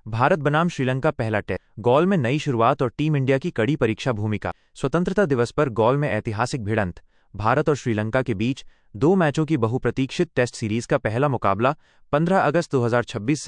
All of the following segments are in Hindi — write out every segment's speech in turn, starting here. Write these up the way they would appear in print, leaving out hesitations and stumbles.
भारत बनाम श्रीलंका पहला टेस्ट। गॉल में नई शुरुआत और टीम इंडिया की कड़ी परीक्षा भूमिका। स्वतंत्रता दिवस पर गॉल में ऐतिहासिक भिड़ंत। भारत और श्रीलंका के बीच 2 मैचों की बहुप्रतीक्षित टेस्ट सीरीज का पहला मुकाबला 15 अगस्त 2026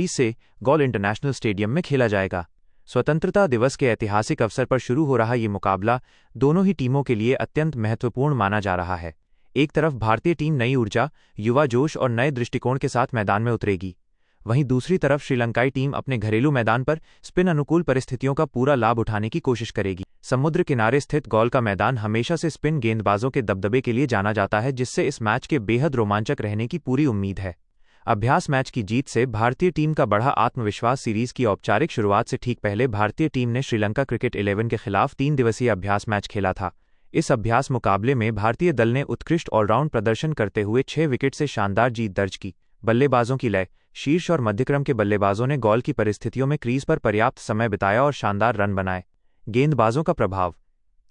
से गॉल इंटरनेशनल स्टेडियम में खेला जाएगा। स्वतंत्रता दिवस के ऐतिहासिक अवसर पर शुरू हो रहा ये मुकाबला दोनों ही टीमों के लिए अत्यंत महत्वपूर्ण माना जा रहा है। एक तरफ भारतीय टीम नई ऊर्जा, युवा जोश और नए दृष्टिकोण के साथ मैदान में उतरेगी, वहीं दूसरी तरफ श्रीलंकाई टीम अपने घरेलू मैदान पर स्पिन अनुकूल परिस्थितियों का पूरा लाभ उठाने की कोशिश करेगी। समुद्र किनारे स्थित गॉल का मैदान हमेशा से स्पिन गेंदबाजों के दबदबे के लिए जाना जाता है, जिससे इस मैच के बेहद रोमांचक रहने की पूरी उम्मीद है। अभ्यास मैच की जीत से भारतीय टीम का बढ़ा आत्मविश्वास। सीरीज की औपचारिक शुरुआत से ठीक पहले भारतीय टीम ने श्रीलंका क्रिकेट 11 के खिलाफ 3 दिवसीय अभ्यास मैच खेला था। इस अभ्यास मुकाबले में भारतीय दल ने उत्कृष्ट ऑलराउंड प्रदर्शन करते हुए 6 विकेट से शानदार जीत दर्ज की। बल्लेबाजों की लय, शीर्ष और मध्यक्रम के बल्लेबाजों ने गॉल की परिस्थितियों में क्रीज पर पर्याप्त समय बिताया और शानदार रन बनाए। गेंदबाजों का प्रभाव।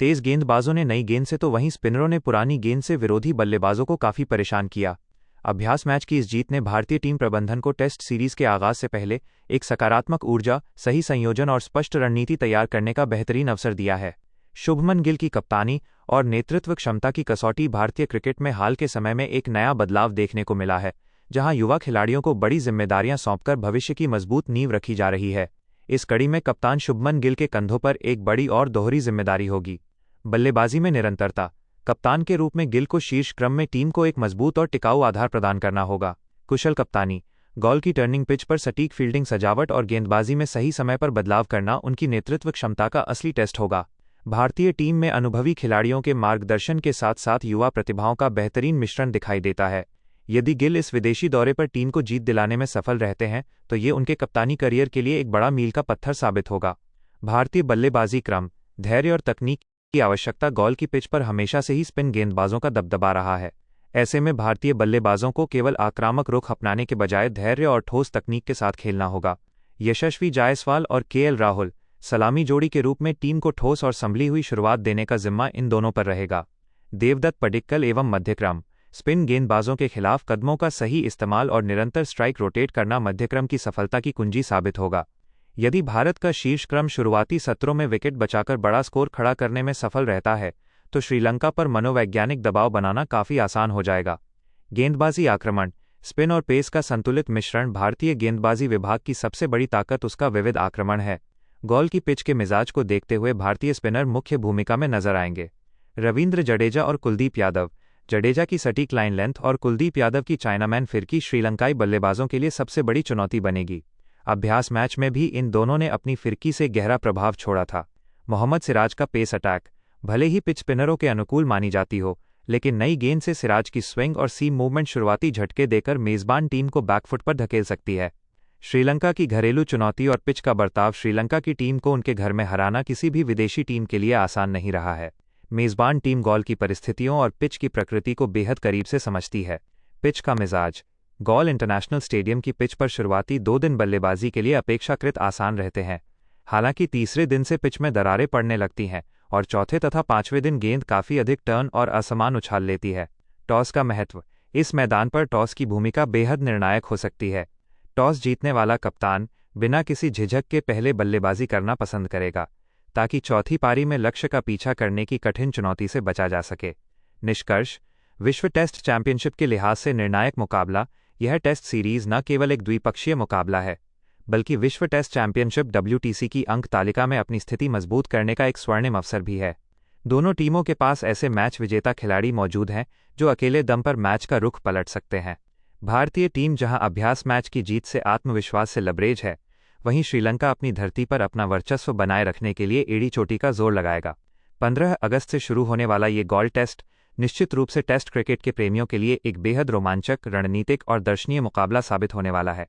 तेज गेंदबाजों ने नई गेंद से तो वहीं स्पिनरों ने पुरानी गेंद से विरोधी बल्लेबाजों को काफी परेशान किया। अभ्यास मैच की इस जीत ने भारतीय टीम प्रबंधन को टेस्ट सीरीज के आगाज से पहले एक सकारात्मक ऊर्जा, सही संयोजन और स्पष्ट रणनीति तैयार करने का बेहतरीन अवसर दिया है। शुभमन गिल की कप्तानी और नेतृत्व क्षमता की कसौटी। भारतीय क्रिकेट में हाल के समय में एक नया बदलाव देखने को मिला है, जहां युवा खिलाड़ियों को बड़ी जिम्मेदारियां सौंपकर भविष्य की मजबूत नींव रखी जा रही है। इस कड़ी में कप्तान शुभमन गिल के कंधों पर एक बड़ी और दोहरी जिम्मेदारी होगी। बल्लेबाजी में निरंतरता। कप्तान के रूप में गिल को शीर्ष क्रम में टीम को एक मजबूत और टिकाऊ आधार प्रदान करना होगा। कुशल कप्तानी। गॉल की टर्निंग पिच पर सटीक फील्डिंग, सजावट और गेंदबाजी में सही समय पर बदलाव करना उनकी नेतृत्व क्षमता का असली टेस्ट होगा। भारतीय टीम में अनुभवी खिलाड़ियों के मार्गदर्शन के साथ साथ युवा प्रतिभाओं का बेहतरीन मिश्रण दिखाई देता है। यदि गिल इस विदेशी दौरे पर टीम को जीत दिलाने में सफल रहते हैं तो ये उनके कप्तानी करियर के लिए एक बड़ा मील का पत्थर साबित होगा। भारतीय बल्लेबाजी क्रम, धैर्य और तकनीक की आवश्यकता। गॉल की पिच पर हमेशा से ही स्पिन गेंदबाजों का दबदबा रहा है। ऐसे में भारतीय बल्लेबाजों को केवल आक्रामक रुख अपनाने के बजाय धैर्य और ठोस तकनीक के साथ खेलना होगा। यशस्वी जायसवाल और केएल राहुल सलामी जोड़ी के रूप में टीम को ठोस और संभली हुई शुरुआत देने का जिम्मा इन दोनों पर रहेगा। देवदत्त पडिक्कल एवं मध्यक्रम। स्पिन गेंदबाजों के खिलाफ कदमों का सही इस्तेमाल और निरंतर स्ट्राइक रोटेट करना मध्यक्रम की सफलता की कुंजी साबित होगा। यदि भारत का शीर्ष क्रम शुरुआती सत्रों में विकेट बचाकर बड़ा स्कोर खड़ा करने में सफल रहता है तो श्रीलंका पर मनोवैज्ञानिक दबाव बनाना काफी आसान हो जाएगा। गेंदबाजी आक्रमण। स्पिन और पेस का संतुलित मिश्रण। भारतीय गेंदबाजी विभाग की सबसे बड़ी ताकत उसका विविध आक्रमण है। गॉल की पिच के मिजाज को देखते हुए भारतीय स्पिनर मुख्य भूमिका में नजर आएंगे। रवींद्र जडेजा और कुलदीप यादव। जडेजा की सटीक लाइन लेंथ और कुलदीप यादव की चाइनामैन फिरकी श्रीलंकाई बल्लेबाजों के लिए सबसे बड़ी चुनौती बनेगी। अभ्यास मैच में भी इन दोनों ने अपनी फिरकी से गहरा प्रभाव छोड़ा था। मोहम्मद सिराज का पेस अटैक। भले ही पिच स्पिनरों के अनुकूल मानी जाती हो, लेकिन नई गेंद से सिराज की स्विंग और सीम मूवमेंट शुरुआती झटके देकर मेजबान टीम को बैकफुट पर धकेल सकती है। श्रीलंका की घरेलू चुनौती और पिच का बर्ताव। श्रीलंका की टीम को उनके घर में हराना किसी भी विदेशी टीम के लिए आसान नहीं रहा है। मेजबान टीम गॉल की परिस्थितियों और पिच की प्रकृति को बेहद करीब से समझती है। पिच का मिजाज। गॉल इंटरनेशनल स्टेडियम की पिच पर शुरुआती 2 दिन बल्लेबाजी के लिए अपेक्षाकृत आसान रहते हैं। हालांकि तीसरे दिन से पिच में दरारें पड़ने लगती हैं और चौथे तथा 5वें दिन गेंद काफी अधिक टर्न और असमान उछाल लेती है। टॉस का महत्व। इस मैदान पर टॉस की भूमिका बेहद निर्णायक हो सकती है। टॉस जीतने वाला कप्तान बिना किसी झिझक के पहले बल्लेबाजी करना पसंद करेगा, ताकि चौथी पारी में लक्ष्य का पीछा करने की कठिन चुनौती से बचा जा सके। निष्कर्ष। विश्व टेस्ट चैंपियनशिप के लिहाज से निर्णायक मुकाबला। यह टेस्ट सीरीज न केवल एक द्विपक्षीय मुकाबला है, बल्कि विश्व टेस्ट चैंपियनशिप WTC की अंक तालिका में अपनी स्थिति मजबूत करने का एक स्वर्णिम अवसर भी है। दोनों टीमों के पास ऐसे मैच विजेता खिलाड़ी मौजूद हैं जो अकेले दम पर मैच का रुख पलट सकते हैं। भारतीय टीम जहां अभ्यास मैच की जीत से आत्मविश्वास से लबरेज है, वहीं श्रीलंका अपनी धरती पर अपना वर्चस्व बनाए रखने के लिए एड़ी चोटी का जोर लगाएगा। 15 अगस्त से शुरू होने वाला ये गॉल टेस्ट निश्चित रूप से टेस्ट क्रिकेट के प्रेमियों के लिए एक बेहद रोमांचक, रणनीतिक और दर्शनीय मुकाबला साबित होने वाला है।